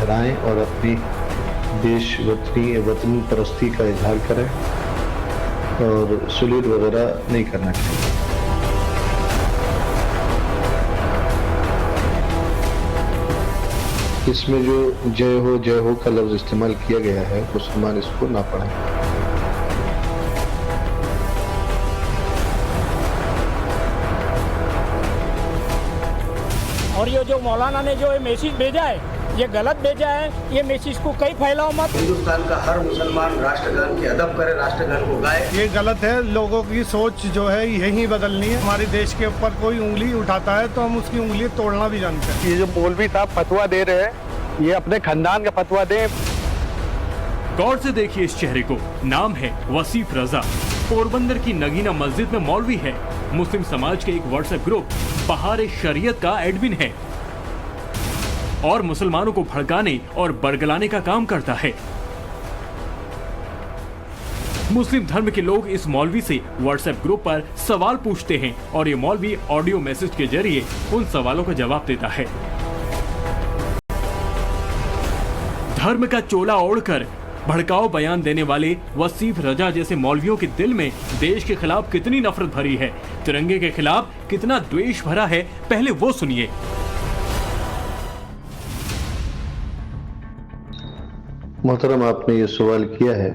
लहराएं और अपनी वतन परस्ती का इजहार करें और सलूट वगैरह नहीं करना चाहिए। इसमें जो जय हो का लफ्ज़ इस्तेमाल किया गया है, मुसलमान इसको ना पढ़ें। और ये जो मौलाना ने जो मैसेज भेजा है, ये गलत भेजा है। ये मैसेज को कहीं फैलाओ मत। हिंदुस्तान का हर मुसलमान राष्ट्रगान की अदब करे, राष्ट्रगान को गाए। ये गलत है। लोगों की सोच जो है यही बदलनी है। हमारे देश के ऊपर कोई उंगली उठाता है तो हम उसकी उंगली तोड़ना भी जानते हैं। ये जो मौलवी साहब फतवा दे रहे हैं, ये अपने खानदान का फतवा दें। गौर से देखिए इस चेहरे को। नाम है वसीफ रजा। पोरबंदर की नगीना मस्जिद में मौलवी है। मुस्लिम समाज के एक व्हाट्सएप ग्रुप बहार शरीयत का एडमिन है और मुसलमानों को भड़काने और बरगलाने का काम करता है। मुस्लिम धर्म के लोग इस मौलवी से व्हाट्सएप ग्रुप पर सवाल पूछते हैं और ये मौलवी ऑडियो मैसेज के जरिए उन सवालों का जवाब देता है। धर्म का चोला ओढ़कर भड़काऊ बयान देने वाले वसीफ रजा जैसे मौलवियों के दिल में देश के खिलाफ कितनी नफरत भरी है, तिरंगे के खिलाफ कितना द्वेष भरा है, पहले वो सुनिए। मोहतरम, आपने ये सवाल किया है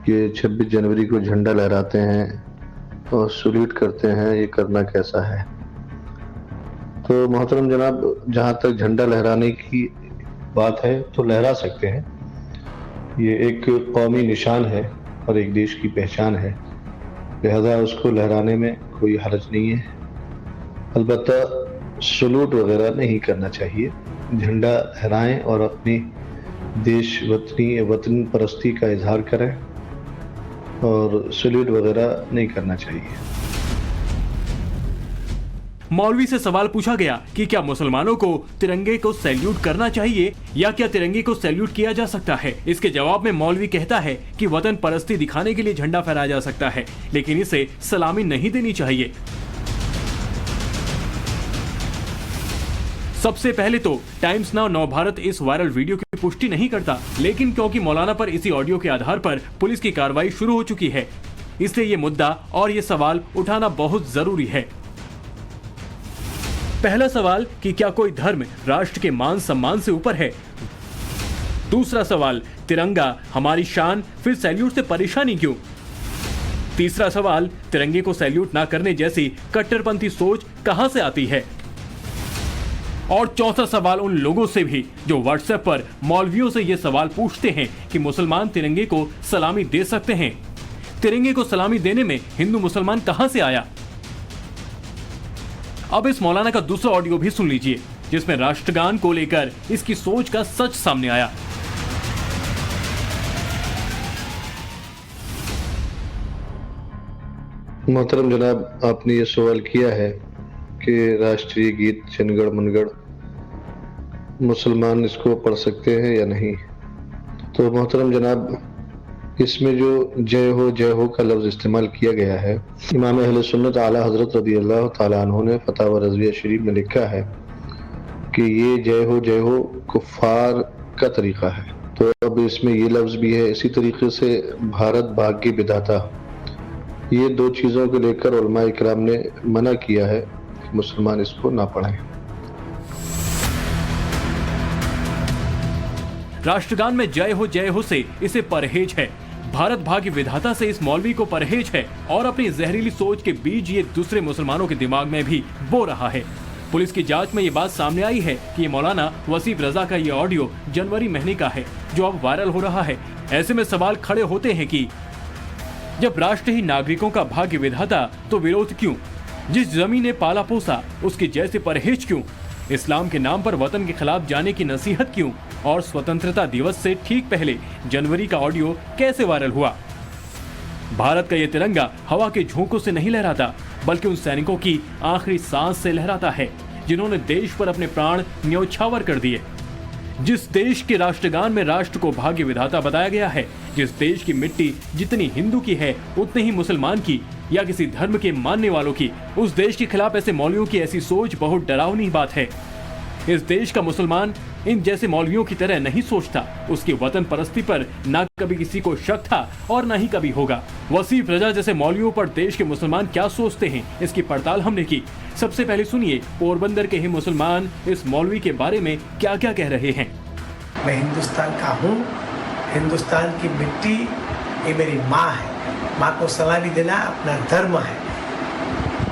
कि 26 जनवरी को झंडा लहराते हैं और सल्यूट करते हैं, ये करना कैसा है। तो मोहतरम जनाब, जहाँ तक झंडा लहराने की बात है तो लहरा सकते हैं। ये एक कौमी निशान है और एक देश की पहचान है, लिहाजा उसको लहराने में कोई हर्ज नहीं है। अलबत्ता सलूट वगैरह नहीं करना चाहिए। झंडा लहराएं और अपनी वतन परस्ती का इजहार करें और सलूट वगैरह नहीं करना चाहिए। मौलवी से सवाल पूछा गया कि क्या मुसलमानों को तिरंगे को सैल्यूट करना चाहिए या क्या तिरंगे को सैल्यूट किया जा सकता है। इसके जवाब में मौलवी कहता है कि वतन परस्ती दिखाने के लिए झंडा फहराया जा सकता है, लेकिन इसे सलामी नहीं देनी चाहिए। सबसे पहले तो टाइम्स नाउ नवभारत इस वायरल वीडियो की पुष्टि नहीं करता, लेकिन क्योंकि मौलाना पर इसी ऑडियो के आधार पर पुलिस की कार्रवाई शुरू हो चुकी है, इसलिए ये मुद्दा और ये सवाल उठाना बहुत जरूरी है। पहला सवाल कि क्या कोई धर्म राष्ट्र के मान सम्मान से ऊपर है। दूसरा सवाल, तिरंगा हमारी शान, फिर सैल्यूट से परेशानी क्यों। तीसरा सवाल, तिरंगे को सैल्यूट ना करने जैसी कट्टरपंथी सोच कहां से आती है। और चौथा सवाल उन लोगों से भी जो व्हाट्सएप पर मौलवियों से ये सवाल पूछते हैं कि मुसलमान तिरंगे को सलामी दे सकते हैं। तिरंगे को सलामी देने में हिंदू मुसलमान कहां से आया। अब इस मौलाना का दूसरा ऑडियो भी सुन लीजिए, जिसमें राष्ट्रगान को लेकर इसकी सोच का सच सामने आया। मोहतरम जनाब, आपने ये सवाल किया है कि राष्ट्रीय गीत जनगण मनगढ़ मुसलमान इसको पढ़ सकते हैं या नहीं। तो मोहतरम जनाब, इसमें जो जय हो का लफ्ज़ इस्तेमाल किया गया है, इमाम अहले सुन्नत आला हज़रत रज़ियल्लाहु ताला अन्हु ने फतावा रज़विया शरीफ में लिखा है कि ये जय हो कुफ़ार का तरीक़ा है। तो अब इसमें ये लफ्ज़ भी है। इसी तरीके से भारत भाग्य विधाता, ये दो चीज़ों को लेकर उलमा इकराम ने मना किया है कि मुसलमान इसको ना पढ़ें। राष्ट्रगान में जय हो से इसे परहेज है। भारत भाग्य विधाता से इस मौलवी को परहेज है और अपनी जहरीली सोच के बीज ये दूसरे मुसलमानों के दिमाग में भी बो रहा है। पुलिस की जांच में ये बात सामने आई है कि ये मौलाना वसीफ रजा का ये ऑडियो जनवरी महीने का है, जो अब वायरल हो रहा है। ऐसे में सवाल खड़े होते हैं कि जब राष्ट्र ही नागरिकों का भाग्य विधाता तो विरोध क्यों। जिस जमीन ने पाला पोसा उसके जैसे परहेज क्यों। इस्लाम के नाम पर वतन के खिलाफ जाने की नसीहत क्यों। और स्वतंत्रता दिवस से ठीक पहले जनवरी का ऑडियो कैसे वायरल हुआ। भारत का ये तिरंगा हवा के झोंकों से नहीं लहराता, बल्कि उन सैनिकों की आखिरी सांस से लहराता है जिन्होंने देश पर अपने प्राण न्यौछावर कर दिए। जिस देश के राष्ट्रगान में राष्ट्र को भाग्य विधाता बताया गया है, जिस देश की मिट्टी जितनी हिंदू की है उतनी ही मुसलमान की या किसी धर्म के मानने वालों की, उस देश के खिलाफ ऐसे मौलवियों की ऐसी सोच बहुत डरावनी बात है। इस देश का मुसलमान इन जैसे मौलवियों की तरह नहीं सोचता। उसकी वतन परस्ती पर न कभी किसी को शक था और न ही कभी होगा। वसीफ रजा जैसे मौलवियों पर देश के मुसलमान क्या सोचते हैं, इसकी पड़ताल हमने की। सबसे पहले सुनिए पोरबंदर के ही मुसलमान इस मौलवी के बारे में क्या क्या कह रहे हैं। मैं हिंदुस्तान का हूँ, हिंदुस्तान की मिट्टी ये मेरी माँ है, माँ को सलामी देना अपना धर्म है।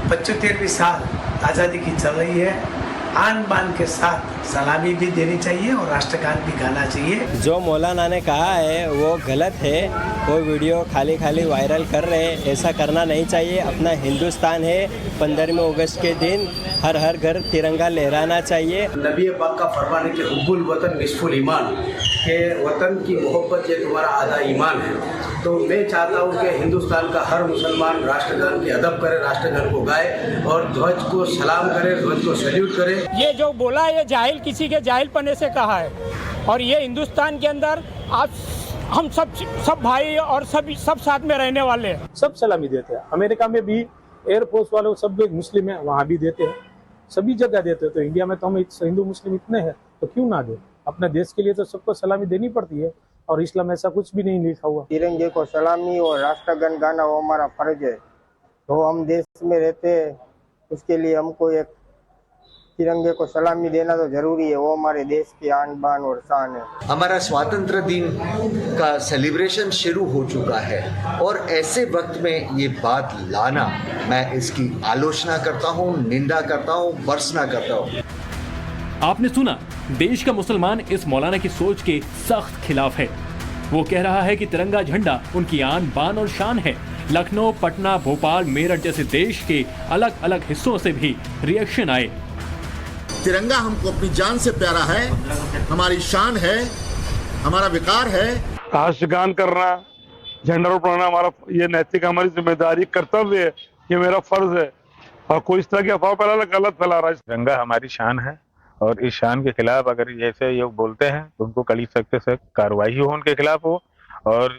75 साल आज़ादी की चल रही है, आन बान के साथ सलामी भी देनी चाहिए और राष्ट्रगान भी गाना चाहिए। जो मौलाना ने कहा है वो गलत है, वो वीडियो खाली खाली वायरल कर रहे हैं, ऐसा करना नहीं चाहिए। अपना हिंदुस्तान है, 15 अगस्त के दिन हर हर घर तिरंगा लहराना चाहिए। नबी पाक का फरमान है कि हुब्बुल वतन निस्फुल ईमान, के वतन की मोहब्बत ये तुम्हारा आधा ईमान है। तो मैं चाहता हूँ कि हिंदुस्तान का हर मुसलमान राष्ट्रगान की अदब करे, राष्ट्रगान को गाए और ध्वज को सलाम करे, ध्वज को सैल्यूट करे। ये जो बोला ये जाहिल किसी के जाहिल पने से कहा है। और ये हिंदुस्तान के अंदर आज हम सब भाई और सब साथ में रहने वाले हैं। सब सलामी देते हैं। अमेरिका में भी एयरफोर्स वाले सब लोग मुस्लिम हैं, वहाँ भी देते हैं, सभी जगह देते हैं। तो इंडिया में तो हम हिंदू मुस्लिम इतने हैं तो क्यों ना दे। अपने देश के लिए तो सबको सलामी देनी पड़ती है और इस्लाम ऐसा कुछ भी नहीं लिखा हुआ। तिरंगे को सलामी और राष्ट्रगान गाना वो हमारा फर्ज है। तो हम देश में रहते हैं, उसके लिए हमको एक तिरंगे को सलामी देना तो जरूरी है। वो हमारे देश की आन बान और शान है। हमारा स्वातंत्र दिन का सेलिब्रेशन शुरू हो चुका है और ऐसे वक्त में ये बात लाना, मैं इसकी आलोचना करता हूँ, निंदा करता हूँ, भर्त्सना करता हूँ। आपने सुना, देश का मुसलमान इस मौलाना की सोच के सख्त खिलाफ है। वो कह रहा है कि तिरंगा झंडा उनकी आन बान और शान है। लखनऊ, पटना, भोपाल, मेरठ जैसे देश के अलग अलग हिस्सों से भी रिएक्शन आए। तिरंगा हमको अपनी जान से प्यारा है, हमारी शान है, हमारा विकार है। राष्ट्रगान करना, झंडा उड़ाना हमारा ये नैतिक, हमारी जिम्मेदारी, कर्तव्य है, ये मेरा फर्ज है। और कोई इस तरह की अफवाह गलत फैला रहा है। तिरंगा हमारी शान है और इस शान के खिलाफ अगर जैसे ये बोलते हैं तो उनको कड़ी सख्त से कार्रवाई हो, उनके खिलाफ हो। और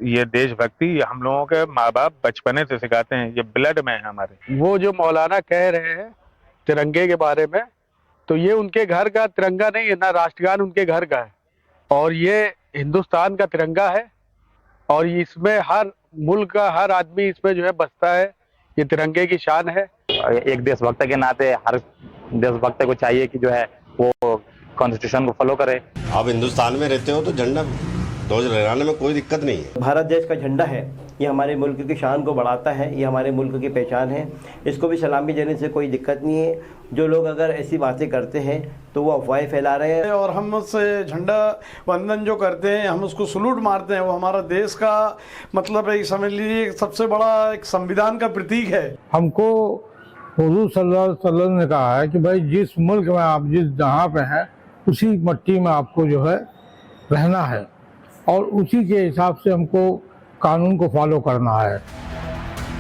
ये देशभक्ति हम लोगों के माँ बाप बचपने से सिखाते हैं, ये ब्लड में है हमारे। वो जो मौलाना कह रहे हैं तिरंगे के बारे में, तो ये उनके घर का तिरंगा नहीं है, ना राष्ट्रगान उनके घर का है। और ये हिंदुस्तान का तिरंगा है और इसमें हर मुल्क का हर आदमी इसमें जो है बसता है। ये तिरंगे की शान है। एक देशभक्त के नाते हर देशभक्त को चाहिए कि जो है वो कॉन्स्टिट्यूशन को फॉलो करे। आप हिंदुस्तान में रहते हो तो झंडा ध्वज लहराने में कोई दिक्कत नहीं है। भारत देश का झंडा है, ये हमारे मुल्क की शान को बढ़ाता है, ये हमारे मुल्क की पहचान है। इसको भी सलामी देने से कोई दिक्कत नहीं है। जो लोग अगर ऐसी बातें करते हैं तो वो अफवाहें फैला रहे हैं। और हम उससे झंडा वंदन जो करते हैं, हम उसको सलूट मारते हैं, वो हमारा देश का मतलब है, समझ लीजिए सबसे बड़ा एक संविधान का प्रतीक है। हमको हुजूर सल्लल्लाहु अलैहि वसल्लम ने कहा है कि भाई जिस मुल्क में आप जिस जहाँ पे हैं उसी मट्टी में आपको जो है रहना है और उसी के हिसाब से हमको कानून को फॉलो करना है।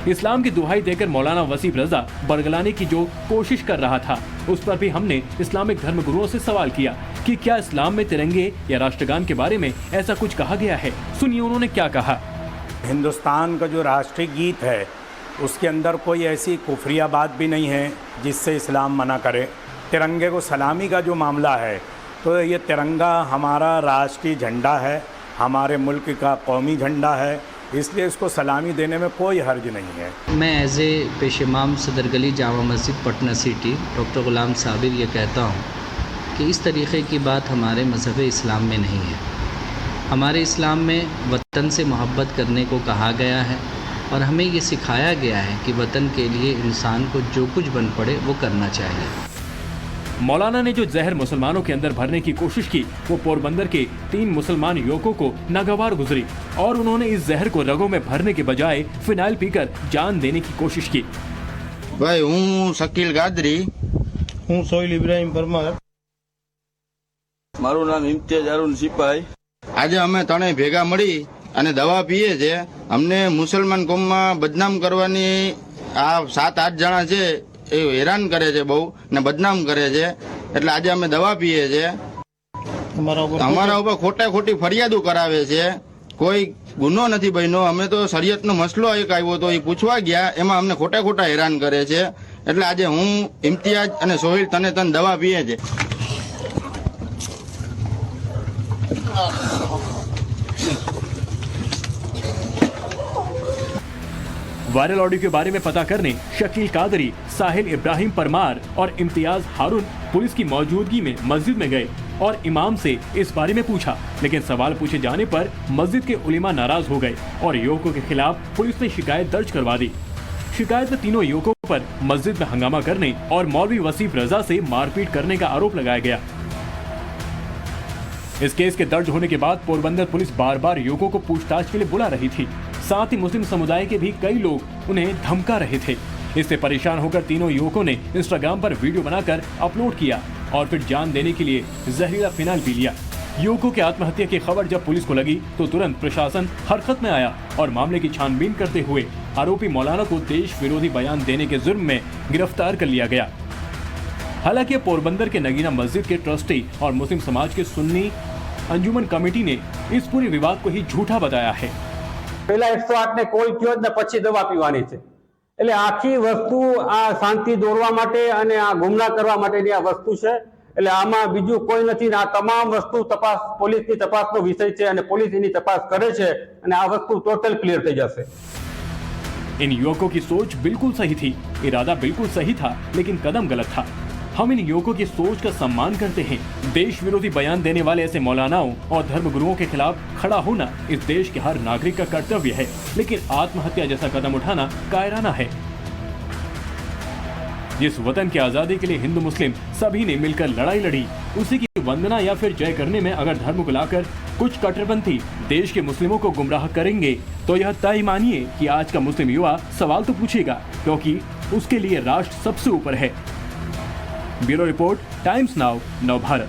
इस्लाम की दुहाई देकर मौलाना वसीफ रजा बरगलाने की जो कोशिश कर रहा था, उस पर भी हमने इस्लामिक धर्मगुरुओं से सवाल किया कि क्या इस्लाम में तिरंगे या राष्ट्रगान के बारे में ऐसा कुछ कहा गया है। सुनिए उन्होंने क्या कहा। हिंदुस्तान का जो राष्ट्रीय गीत है उसके अंदर कोई ऐसी कुफरिया बात भी नहीं है जिससे इस्लाम मना करे। तिरंगे को सलामी का जो मामला है तो ये तिरंगा हमारा राष्ट्रीय झंडा है, हमारे मुल्क का कौमी झंडा है, इसलिए इसको सलामी देने में कोई हर्ज नहीं है। मैं एज ए पेश इमाम सदर गली जामा मस्जिद पटना सिटी डॉक्टर गुलाम साबिर ये कहता हूँ कि इस तरीक़े की बात हमारे मज़हब इस्लाम में नहीं है। हमारे इस्लाम में वतन से मोहब्बत करने को कहा गया है और हमें ये सिखाया गया है कि वतन के लिए इंसान को जो कुछ बन पड़े वो करना चाहिए। मौलाना ने जो जहर मुसलमानों के अंदर भरने की कोशिश की, वो पोरबंदर के 3 मुसलमान युवकों को नागवार गुजरी और उन्होंने इस जहर को रगों में भरने के बजाय फिनाइल पीकर जान देने की कोशिश की। भाई हूँ शकील गादरी, हूँ सोहेल इब्राहिम परमार, મારું નામ ઇમ્તિયાઝ અરુણ સિપાઈ। આજે અમે ત્રણેય ભેગા મળી અને દવા પીએ છે। અમને મુસલમાન કોમમાં બદનામ કરવાની આ 7-8 જણા છે એ હેરાન કરે છે બહુ ને બદનામ કરે છે, એટલે આજે અમે દવા પીએ છે। અમારા ઉપર ખોટા ખોટી ફરિયાદો કરાવે છે। કોઈ ગુનો નથી બન્યો, અમે તો શરિયતનો મસલો એક આવ્યો તો એ પૂછવા ગયા, એમાં અમને ખોટા ખોટા હેરાન કરે છે। એટલે આજે હું ઇમ્તિયાઝ અને સોહિલ તને દવા પીએ છે। वायरल ऑडियो के बारे में पता करने शकील कादरी, साहिल इब्राहिम परमार और इम्तियाज हारून पुलिस की मौजूदगी में मस्जिद में गए और इमाम से इस बारे में पूछा, लेकिन सवाल पूछे जाने पर मस्जिद के उलेमा नाराज हो गए और युवकों के खिलाफ पुलिस ने शिकायत दर्ज करवा दी। शिकायत में तीनों युवकों पर मस्जिद में हंगामा करने और मौलवी वसीफ रजा से मारपीट करने का आरोप लगाया गया। इस केस के दर्ज होने के बाद पोरबंदर पुलिस बार बार युवकों को पूछताछ के लिए बुला रही थी। साथ ही मुस्लिम समुदाय के भी कई लोग उन्हें धमका रहे थे। इससे परेशान होकर तीनों युवकों ने इंस्टाग्राम पर वीडियो बनाकर अपलोड किया और फिर जान देने के लिए जहरीला फिनाइल पी लिया। युवकों की आत्महत्या की खबर जब पुलिस को लगी तो तुरंत प्रशासन हरकत में आया और मामले की छानबीन करते हुए आरोपी मौलाना को देश विरोधी बयान देने के जुर्म में गिरफ्तार कर लिया गया। हालांकि पोरबंदर के नगीना मस्जिद के ट्रस्टी और मुस्लिम समाज के सुन्नी अंजुमन कमेटी ने इस पूरे विवाद को ही झूठा बताया है। पहला 108 ने कॉल किया ने પછી દવા પીવાની છે, એટલે આખી વસ્તુ આ શાંતિ દોરવા માટે અને આ ગુમરાહ કરવા માટેની આ વસ્તુ છે, એટલે આમાં બીજું કોઈ નથી ને આ તમામ વસ્તુ તપાસ પોલીસની તપાસનો વિષય છે અને પોલીસ એની તપાસ કરે છે અને આ વસ્તુ ટોટલ ક્લિયર થઈ જશે। इन युवकों की सोच बिल्कुल सही थी, इरादा बिल्कुल सही था, लेकिन कदम गलत था। हम इन युवकों की सोच का सम्मान करते हैं। देश विरोधी बयान देने वाले ऐसे मौलानाओं और धर्मगुरुओं के खिलाफ खड़ा होना इस देश के हर नागरिक का कर्तव्य है, लेकिन आत्महत्या जैसा कदम उठाना कायराना है। जिस वतन की आजादी के लिए हिंदू मुस्लिम सभी ने मिलकर लड़ाई लड़ी, उसी की वंदना या फिर जय करने में अगर धर्म को लाकर कुछ कट्टरपंथी देश के मुस्लिमों को गुमराह करेंगे तो यह तय मानिए कि आज का मुस्लिम युवा सवाल तो पूछेगा, क्योंकि उसके लिए राष्ट्र सबसे ऊपर है। ब्यूरो रिपोर्ट, टाइम्स नाउ, नव भारत।